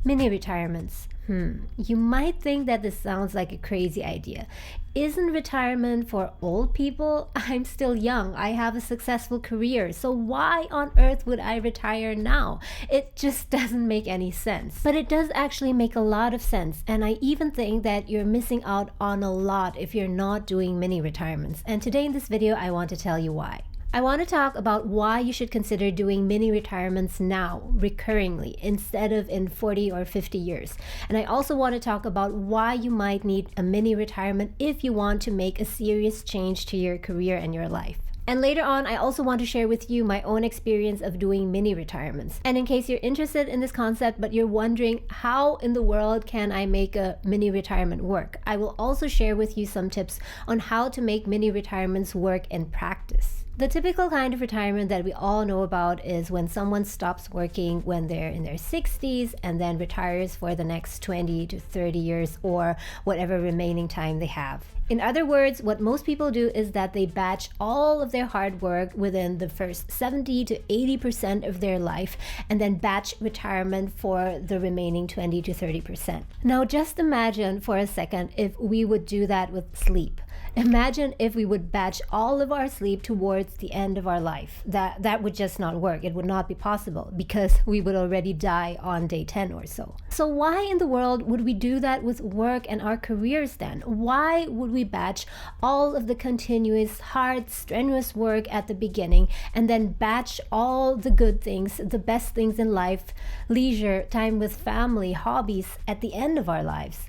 Mini-retirements. You might think that this sounds like a crazy idea. Isn't retirement for old people? I'm still young. I have a successful career. So why on earth would I retire now? It just doesn't make any sense. But it does actually make a lot of sense. And I even think that you're missing out on a lot if you're not doing mini retirements. And today in this video, I want to tell you why. I want to talk about why you should consider doing mini retirements now, recurringly, instead of in 40 or 50 years. And I also want to talk about why you might need a mini retirement if you want to make a serious change to your career and your life. And later on, I also want to share with you my own experience of doing mini retirements. And in case you're interested in this concept, but you're wondering how in the world can I make a mini retirement work, I will also share with you some tips on how to make mini retirements work in practice. The typical kind of retirement that we all know about is when someone stops working when they're in their 60s and then retires for the next 20 to 30 years or whatever remaining time they have. In other words, what most people do is that they batch all of their hard work within the first 70 to 80% of their life and then batch retirement for the remaining 20 to 30%. Now just imagine for a second if we would do that with sleep. Imagine if we would batch all of our sleep towards the end of our life. That would just not work. It would not be possible because we would already die on day 10 or so. So why in the world would we do that with work and our careers then? Why would we batch all of the continuous, hard, strenuous work at the beginning and then batch all the good things, the best things in life, leisure, time with family, hobbies at the end of our lives?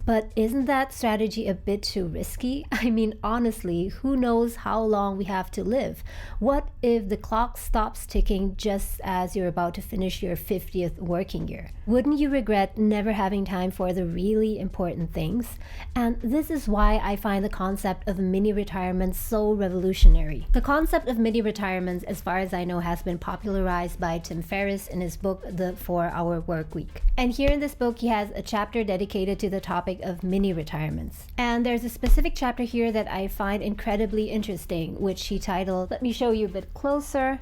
But isn't that strategy a bit too risky? I mean, honestly, who knows how long we have to live? What if the clock stops ticking just as you're about to finish your 50th working year? Wouldn't you regret never having time for the really important things? And this is why I find the concept of mini retirement so revolutionary. The concept of mini retirements, as far as I know, has been popularized by Tim Ferriss in his book, The 4-Hour Workweek. And here in this book, he has a chapter dedicated to the topic of mini retirements. And there's a specific chapter here that I find incredibly interesting, which he titled, let me show you a bit closer,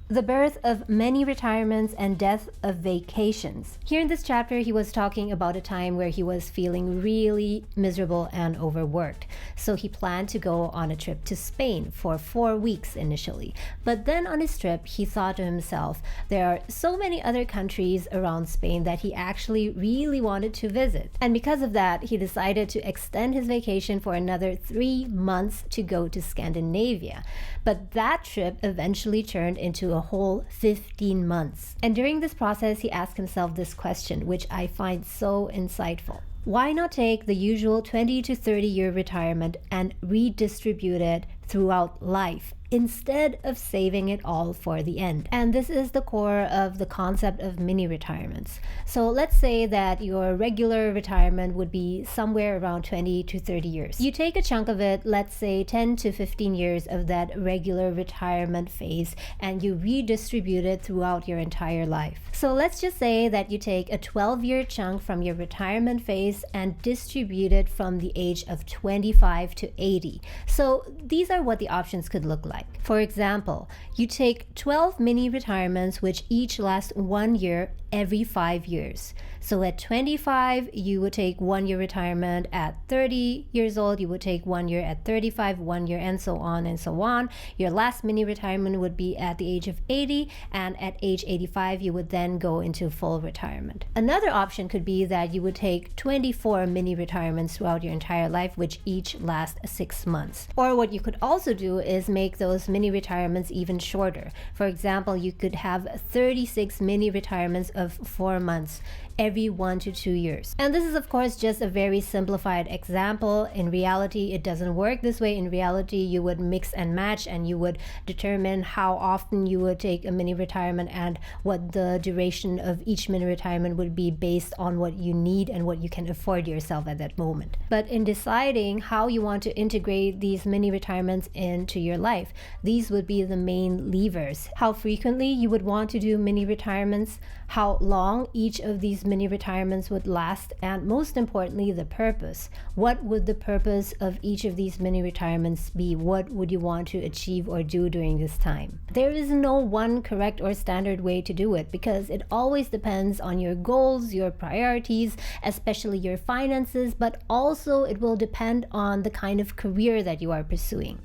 The Birth of Many Retirements and Death of Vacations. Here in this chapter, he was talking about a time where he was feeling really miserable and overworked. So he planned to go on a trip to Spain for 4 weeks initially. But then on his trip, he thought to himself, there are so many other countries around Spain that he actually really wanted to visit. And because of that, he decided to extend his vacation for another 3 months to go to Scandinavia. But that trip eventually turned into a whole 15 months. And during this process, he asked himself this question, which I find so insightful. Why not take the usual 20 to 30 year retirement and redistribute it throughout life instead of saving it all for the end? And this is the core of the concept of mini retirements. So let's say that your regular retirement would be somewhere around 20 to 30 years. You take a chunk of it, let's say 10 to 15 years of that regular retirement phase, and you redistribute it throughout your entire life. So let's just say that you take a 12-year chunk from your retirement phase and distribute it from the age of 25 to 80. So these are what the options could look like. For example, you take 12 mini retirements which each last 1 year every 5 years. So at 25, you would take 1 year retirement. At 30 years old, you would take 1 year. At 35, 1 year, and so on and so on. Your last mini retirement would be at the age of 80, and at age 85, you would then go into full retirement. Another option could be that you would take 24 mini retirements throughout your entire life, which each last 6 months. Or what you could also do is make those mini retirements even shorter. For example, you could have 36 mini retirements of 4 months every 1 to 2 years. And this is of course just a very simplified example. In reality, it doesn't work this way. In reality, you would mix and match, and you would determine how often you would take a mini retirement and what the duration of each mini retirement would be based on what you need and what you can afford yourself at that moment. But in deciding how you want to integrate these mini retirements into your life, these would be the main levers. How frequently you would want to do mini retirements, how long each of these mini retirements would last, and most importantly, the purpose. What would the purpose of each of these mini retirements be? What would you want to achieve or do during this time? There is no one correct or standard way to do it because it always depends on your goals, your priorities, especially your finances, but also it will depend on the kind of career that you are pursuing.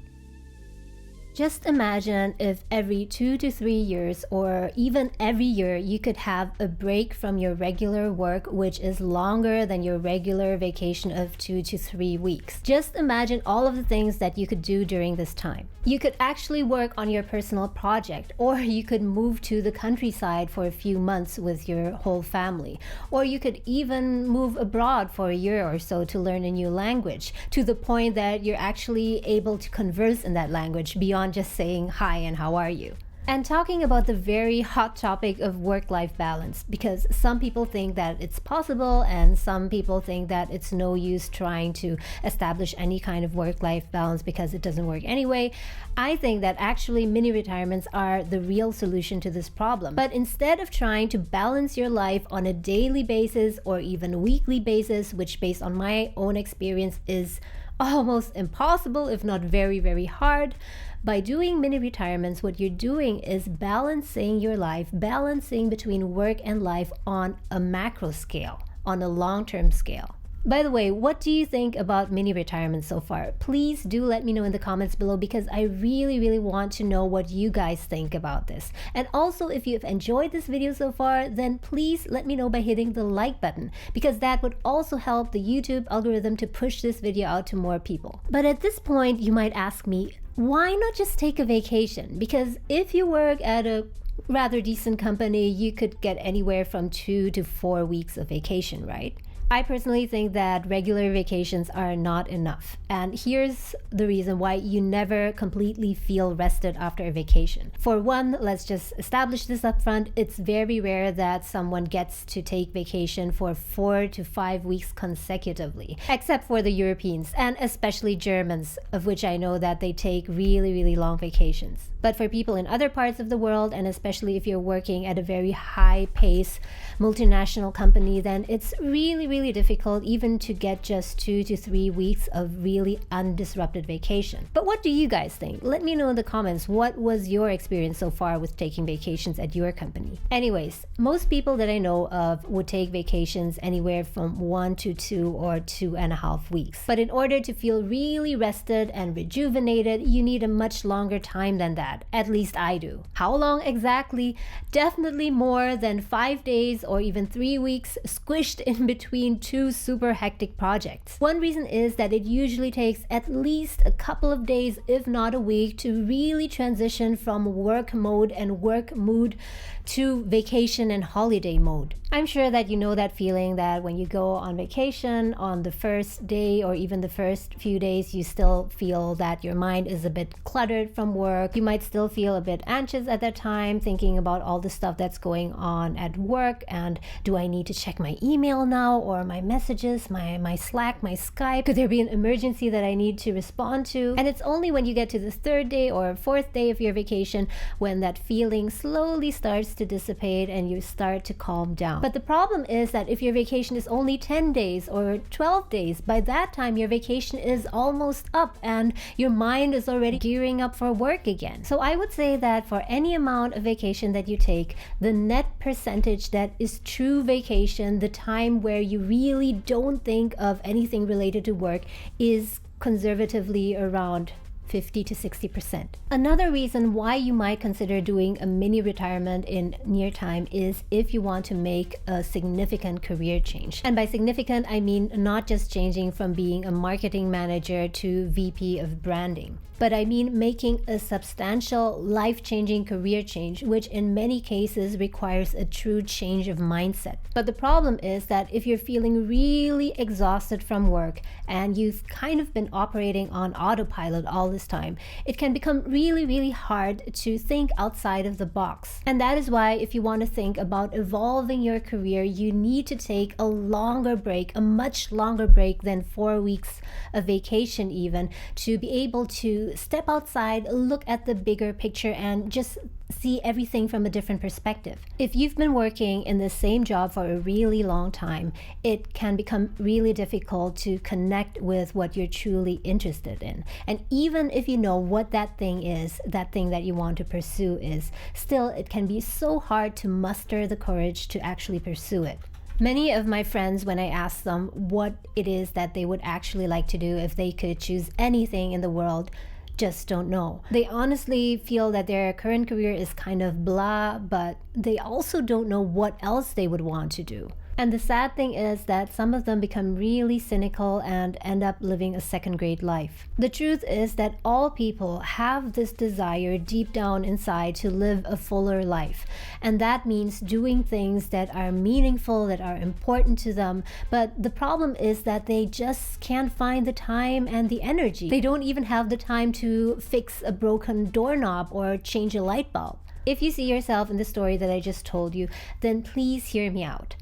Just imagine if every 2 to 3 years or even every year you could have a break from your regular work which is longer than your regular vacation of 2 to 3 weeks. Just imagine all of the things that you could do during this time. You could actually work on your personal project, or you could move to the countryside for a few months with your whole family, or you could even move abroad for a year or so to learn a new language to the point that you're actually able to converse in that language beyond just saying hi and how are you. And talking about the very hot topic of work-life balance, because some people think that it's possible and some people think that it's no use trying to establish any kind of work-life balance because it doesn't work anyway. I think that actually mini retirements are the real solution to this problem. But instead of trying to balance your life on a daily basis or even weekly basis, which based on my own experience is almost impossible, if not very, very hard, by doing mini retirements, what you're doing is balancing your life, balancing between work and life on a macro scale, on a long-term scale. By the way, what do you think about mini retirement so far? Please do let me know in the comments below because I really, really want to know what you guys think about this. And also, if you've enjoyed this video so far, then please let me know by hitting the like button because that would also help the YouTube algorithm to push this video out to more people. But at this point, you might ask me, why not just take a vacation? Because if you work at a rather decent company, you could get anywhere from 2 to 4 weeks of vacation, right? I personally think that regular vacations are not enough. And here's the reason why you never completely feel rested after a vacation. For one, let's just establish this up front. It's very rare that someone gets to take vacation for 4 to 5 weeks consecutively, except for the Europeans and especially Germans, of which I know that they take really, really long vacations. But for people in other parts of the world, and especially if you're working at a very high pace multinational company, then it's really, really difficult even to get just 2 to 3 weeks of really undisrupted vacation. But what do you guys think? Let me know in the comments, what was your experience so far with taking vacations at your company? Anyways, most people that I know of would take vacations anywhere from 1 to 2 or 2.5 weeks. But in order to feel really rested and rejuvenated, you need a much longer time than that. At least I do. How long exactly? Definitely more than 5 days or even 3 weeks squished in between 2 super hectic projects. One reason is that it usually takes at least a couple of days, if not a week, to really transition from work mode and work mood to vacation and holiday mode. I'm sure that you know that feeling that when you go on vacation on the first day or even the first few days, you still feel that your mind is a bit cluttered from work. You might still feel a bit anxious at that time, thinking about all the stuff that's going on at work and do I need to check my email now or my messages, my Slack, my Skype? Could there be an emergency that I need to respond to? And it's only when you get to the 3rd day or 4th day of your vacation when that feeling slowly starts to dissipate and you start to calm down. But the problem is that if your vacation is only 10 days or 12 days, by that time your vacation is almost up and your mind is already gearing up for work again. So I would say that for any amount of vacation that you take, the net percentage that is true vacation, the time where you really don't think of anything related to work, is conservatively around 50 to 60%. Another reason why you might consider doing a mini retirement in near time is if you want to make a significant career change. And by significant, I mean not just changing from being a marketing manager to VP of branding, but I mean making a substantial life-changing career change, which in many cases requires a true change of mindset. But the problem is that if you're feeling really exhausted from work and you've kind of been operating on autopilot all this this time, it can become really, really hard to think outside of the box. And that is why if you want to think about evolving your career, you need to take a longer break, a much longer break than 4 weeks of vacation even, to be able to step outside, look at the bigger picture, and just see everything from a different perspective. If you've been working in the same job for a really long time, it can become really difficult to connect with what you're truly interested in. And even if you know what that thing is, that thing that you want to pursue is, still it can be so hard to muster the courage to actually pursue it. Many of my friends, when I ask them what it is that they would actually like to do if they could choose anything in the world, just don't know. They honestly feel that their current career is kind of blah, but they also don't know what else they would want to do. And the sad thing is that some of them become really cynical and end up living a second-grade life. The truth is that all people have this desire deep down inside to live a fuller life. And that means doing things that are meaningful, that are important to them. But the problem is that they just can't find the time and the energy. They don't even have the time to fix a broken doorknob or change a light bulb. If you see yourself in the story that I just told you, then please hear me out.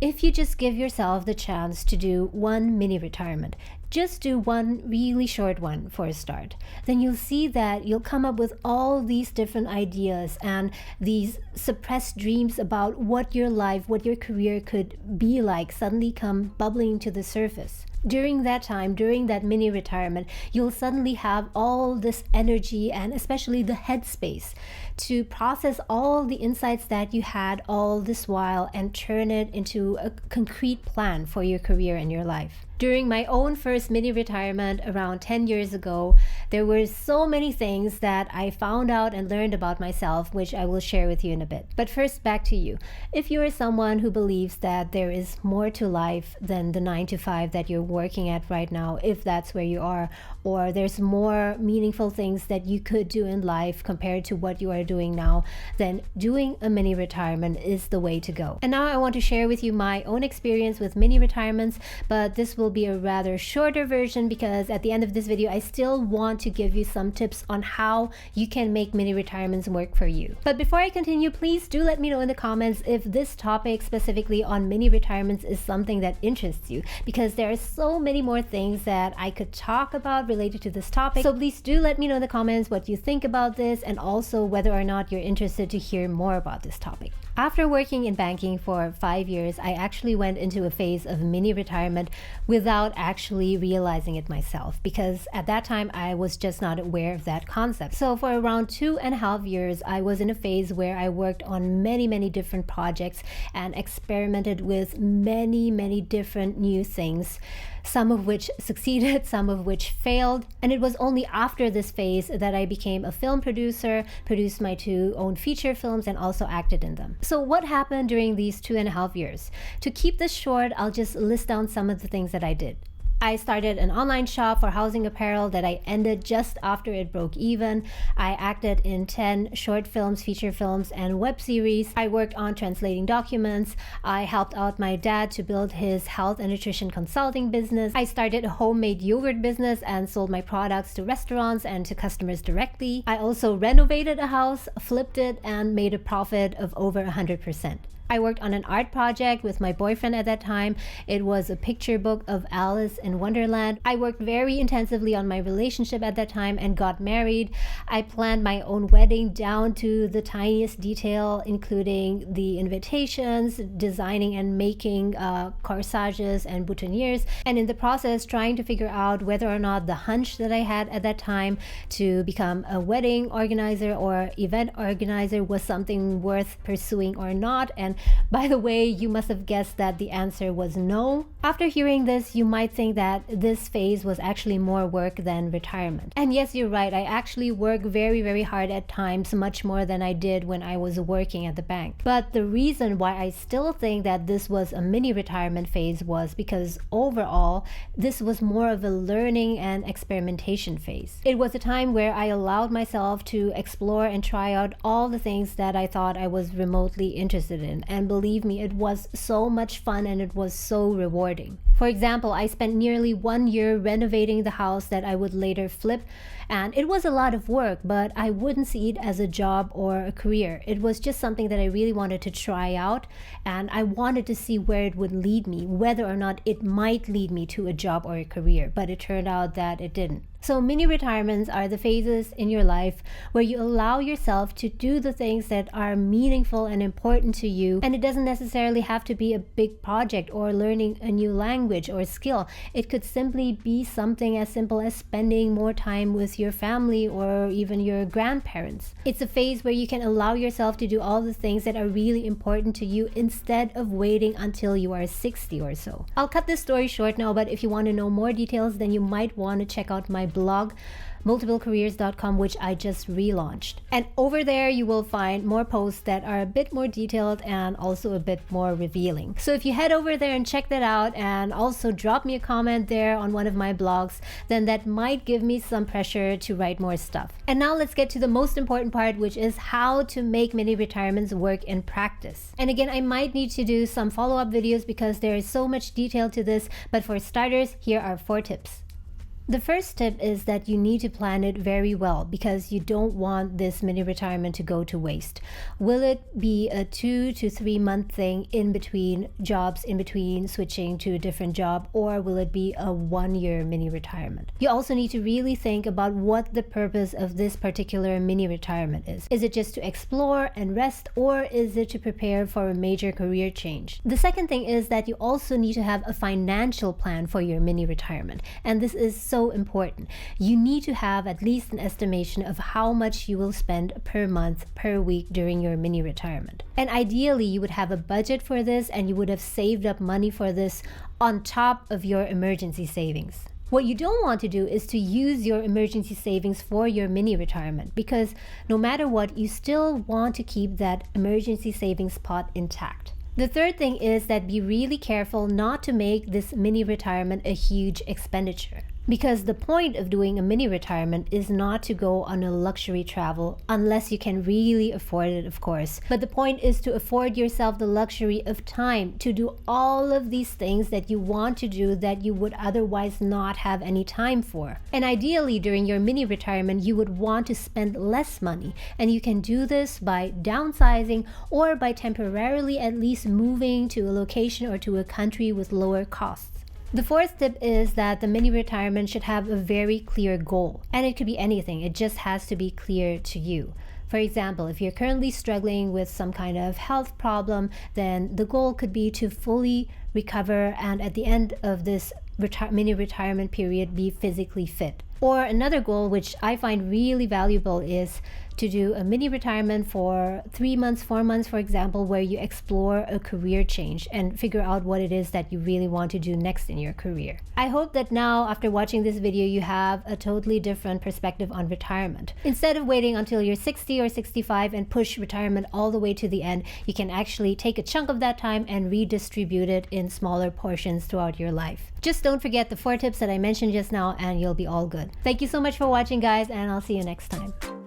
If you just give yourself the chance to do one mini retirement, just do one really short one for a start, then you'll see that you'll come up with all these different ideas and these suppressed dreams about what your life, what your career could be like suddenly come bubbling to the surface. During that time, during that mini retirement, you'll suddenly have all this energy and especially the headspace to process all the insights that you had all this while and turn it into a concrete plan for your career and your life. During my own first mini retirement around 10 years ago, there were so many things that I found out and learned about myself, which I will share with you in a bit. But first, back to you. If you are someone who believes that there is more to life than the 9 to 5 that you're working at right now, if that's where you are, or there's more meaningful things that you could do in life compared to what you are doing now, then doing a mini retirement is the way to go. And now I want to share with you my own experience with mini retirements, but this will be a rather shorter version because at the end of this video I still want to give you some tips on how you can make mini retirements work for you. But before I continue, please do let me know in the comments if this topic specifically on mini retirements is something that interests you, because there are so many more things that I could talk about related to this topic. So please do let me know in the comments what you think about this and also whether or not you're interested to hear more about this topic. After working in banking for 5 years, I actually went into a phase of mini retirement without actually realizing it myself, because at that time I was just not aware of that concept. So for around 2.5 years, I was in a phase where I worked on many different projects and experimented with many different new things, some of which succeeded, some of which failed. And it was only after this phase that I became a film producer, produced my 2 own feature films, and also acted in them. So what happened during these 2.5 years? To keep this short, I'll just list down some of the things that I did. I started an online shop for housing apparel that I ended just after it broke even. I acted in 10 short films, feature films, and web series. I worked on translating documents. I helped out my dad to build his health and nutrition consulting business. I started a homemade yogurt business and sold my products to restaurants and to customers directly. I also renovated a house, flipped it, and made a profit of over 100%. I worked on an art project with my boyfriend at that time. It was a picture book of Alice in Wonderland. I worked very intensively on my relationship at that time and got married. I planned my own wedding down to the tiniest detail, including the invitations, designing and making corsages and boutonnieres, and in the process trying to figure out whether or not the hunch that I had at that time to become a wedding organizer or event organizer was something worth pursuing or not. And by the way, you must have guessed that the answer was no. After hearing this, you might think that this phase was actually more work than retirement. And yes, you're right. I actually work very hard at times, much more than I did when I was working at the bank. But the reason why I still think that this was a mini retirement phase was because overall, this was more of a learning and experimentation phase. It was a time where I allowed myself to explore and try out all the things that I thought I was remotely interested in. And believe me, it was so much fun and it was so rewarding. For example, I spent nearly 1 year renovating the house that I would later flip. And it was a lot of work, but I wouldn't see it as a job or a career. It was just something that I really wanted to try out, and I wanted to see where it would lead me, whether or not it might lead me to a job or a career. But it turned out that it didn't. So mini retirements are the phases in your life where you allow yourself to do the things that are meaningful and important to you. And it doesn't necessarily have to be a big project or learning a new language or skill. It could simply be something as simple as spending more time with your family or even your grandparents. It's a phase where you can allow yourself to do all the things that are really important to you instead of waiting until you are 60 or so. I'll cut this story short now, but if you want to know more details, then you might want to check out my blog, multiplecareers.com, which I just relaunched. And over there you will find more posts that are a bit more detailed and also a bit more revealing. So if you head over there and check that out and also drop me a comment there on one of my blogs, then that might give me some pressure to write more stuff. And now let's get to the most important part, which is how to make mini retirements work in practice. And again, I might need to do some follow-up videos because there is so much detail to this, but for starters, here are 4 tips. The first tip is that you need to plan it very well because you don't want this mini retirement to go to waste. Will it be a 2 to 3 month thing in between jobs, in between switching to a different job, or will it be a 1 year mini retirement? You also need to really think about what the purpose of this particular mini retirement is. Is it just to explore and rest, or is it to prepare for a major career change? The second thing is that you also need to have a financial plan for your mini retirement, and this is so important. You need to have at least an estimation of how much you will spend per month, per week during your mini retirement. And ideally, you would have a budget for this and you would have saved up money for this on top of your emergency savings. What you don't want to do is to use your emergency savings for your mini retirement, because no matter what, you still want to keep that emergency savings pot intact. The third thing is that be really careful not to make this mini retirement a huge expenditure. Because the point of doing a mini retirement is not to go on a luxury travel, unless you can really afford it, of course. But the point is to afford yourself the luxury of time to do all of these things that you want to do that you would otherwise not have any time for. And ideally, during your mini retirement, you would want to spend less money. And you can do this by downsizing or by temporarily at least moving to a location or to a country with lower costs. The fourth tip is that the mini retirement should have a very clear goal, and it could be anything. It just has to be clear to you. For example, if you're currently struggling with some kind of health problem, then the goal could be to fully recover and at the end of this mini retirement period be physically fit. Or another goal, which I find really valuable, is to do a mini retirement for 3 months, 4 months, for example, where you explore a career change and figure out what it is that you really want to do next in your career. I hope that now, after watching this video, you have a totally different perspective on retirement. Instead of waiting until you're 60 or 65 and push retirement all the way to the end, you can actually take a chunk of that time and redistribute it in smaller portions throughout your life. Just don't forget the 4 tips that I mentioned just now and you'll be all good. Thank you so much for watching, guys, and I'll see you next time.